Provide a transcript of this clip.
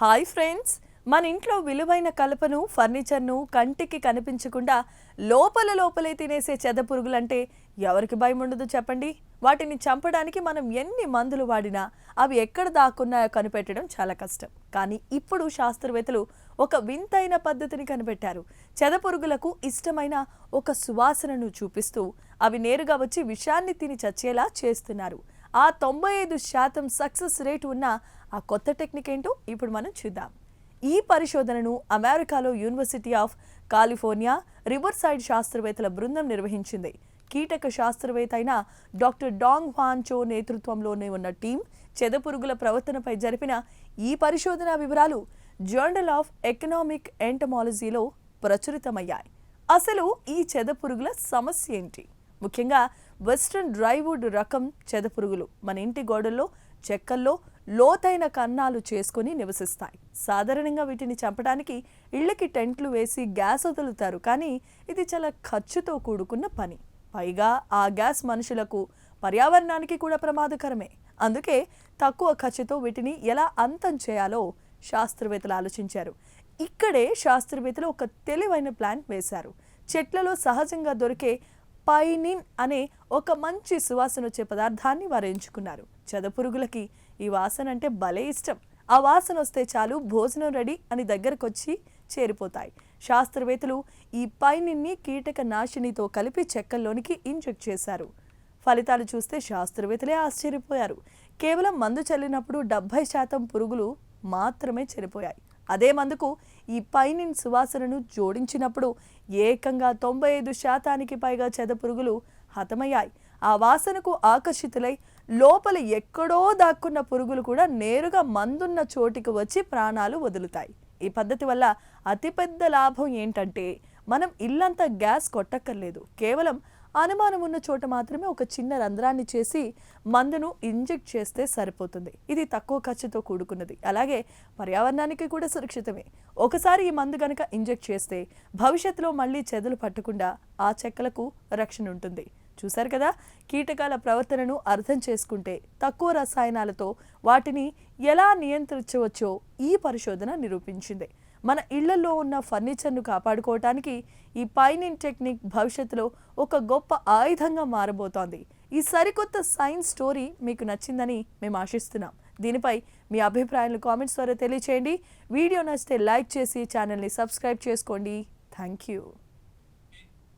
Hi friends, మన ఇంట్లో విలువైన కలపను ఫర్నిచర్ను కంటికి కనిపించకుండా లోపలే తినేసే చెదపురుగులంటే ఎవరికి భయం ఉండదు చెప్పండి. వాటిని చంపడానికి మనం ఎన్ని మందులు వాడినా అవి ఎక్కడ దాక్కున్నాయో కనిపెట్టడం చాలా కష్టం. కానీ ఇప్పుడు శాస్త్రవేత్తలు ఒక వింతైన పద్ధతిని కనిపెట్టారు. చెదపురుగులకు ఇష్టమైన ఒక సువాసనను చూపిస్తూ అవి నేరుగా వచ్చి విషాన్ని తిని చచ్చేలా చేస్తున్నారు. ఆ 95% సక్సెస్ రేట్ ఉన్న ఆ కొత్త టెక్నిక్ ఏంటో ఇప్పుడు మనం చూద్దాం. ఈ పరిశోధనను అమెరికాలో యూనివర్సిటీ ఆఫ్ కాలిఫోర్నియా రివర్సైడ్ శాస్త్రవేత్తల బృందం నిర్వహించింది. కీటక శాస్త్రవేత్త అయిన డాక్టర్ డాంగ్ హ్వాన్ చో నేతృత్వంలోనే ఉన్న టీం చెదపురుగుల ప్రవర్తనపై జరిపిన ఈ పరిశోధన వివరాలు జర్నల్ ఆఫ్ ఎకనామిక్ ఎంటమాలజీలో ప్రచురితమయ్యాయి. అసలు ఈ చెదపురుగుల సమస్య ఏంటి? ముఖ్యంగా వెస్ట్రన్ డ్రైవుడ్ రకం చెదపురుగులు మన ఇంటి గోడల్లో, చెక్కల్లో లోతైన కన్నాలు చేసుకుని నివసిస్తాయి. సాధారణంగా వీటిని చంపడానికి ఇళ్లకి టెంట్లు వేసి గ్యాస్ వదులుతారు. కానీ ఇది చాలా ఖర్చుతో కూడుకున్న పని. పైగా ఆ గ్యాస్ మనుషులకు, పర్యావరణానికి కూడా ప్రమాదకరమే. అందుకే తక్కువ ఖర్చుతో వీటిని ఎలా అంతం చేయాలో శాస్త్రవేత్తలు ఆలోచించారు. ఇక్కడే శాస్త్రవేత్తలు ఒక తెలివైన ప్లాన్ వేశారు. చెట్లలో సహజంగా దొరికే పైనిన్ అనే ఒక మంచి సువాసన వచ్చే పదార్థాన్ని వారు ఎంచుకున్నారు. చెదపురుగులకి ఈ వాసన అంటే భలే ఇష్టం. ఆ వాసన వస్తే చాలు భోజనం రెడీ అని దగ్గరకొచ్చి చేరిపోతాయి. శాస్త్రవేత్తలు ఈ పైనిన్ని కీటక నాశినితో కలిపి చెక్కల్లోనికి ఇంజెక్ట్ చేశారు. ఫలితాలు చూస్తే శాస్త్రవేత్తలే ఆశ్చర్యపోయారు. కేవలం మందు చల్లినప్పుడు 70% పురుగులు మాత్రమే చనిపోయాయి. అదే మందుకు ఈ పైనిన్ సువాసనను జోడించినప్పుడు ఏకంగా 95% పైగా చెదపురుగులు హతమయ్యాయి. ఆ వాసనకు ఆకర్షితులై లోపల ఎక్కడో దాక్కున్న పురుగులు కూడా నేరుగా మందున్న చోటికి వచ్చి ప్రాణాలు వదులుతాయి. ఈ పద్ధతి వల్ల అతిపెద్ద లాభం ఏంటంటే మనం ఇల్లంతా గ్యాస్ కొట్టక్కర్లేదు. కేవలం అనుమానం ఉన్న చోట మాత్రమే ఒక చిన్న రంధ్రాన్ని చేసి మందును ఇంజెక్ట్ చేస్తే సరిపోతుంది. ఇది తక్కువ ఖర్చుతో కూడుకున్నది, అలాగే పర్యావరణానికి కూడా సురక్షితమే. ఒకసారి ఈ మందు గనక ఇంజెక్ట్ చేస్తే భవిష్యత్తులో మళ్ళీ చెదలు పట్టకుండా ఆ చెక్కలకు రక్షణ ఉంటుంది. చూశారు కదా, కీటకాల ప్రవర్తనను అర్థం చేసుకుంటే తక్కువ రసాయనాలతో వాటిని ఎలా నియంత్రించవచ్చో ఈ పరిశోధన నిరూపించింది. మన ఇళ్లలో ఉన్న ఫర్నిచర్ను కాపాడుకోవటానికి ఈ పైనిన్ టెక్నిక్ భవిష్యత్తులో ఒక గొప్ప ఆయుధంగా మారబోతోంది. ఈ సరికొత్త సైన్స్ స్టోరీ మీకు నచ్చిందని మేము ఆశిస్తున్నాం. దీనిపై మీ అభిప్రాయాలను కామెంట్స్ ద్వారా తెలియచేయండి. వీడియో నచ్చితే లైక్ చేసి ఛానల్ని సబ్స్క్రైబ్ చేసుకోండి. Thank you.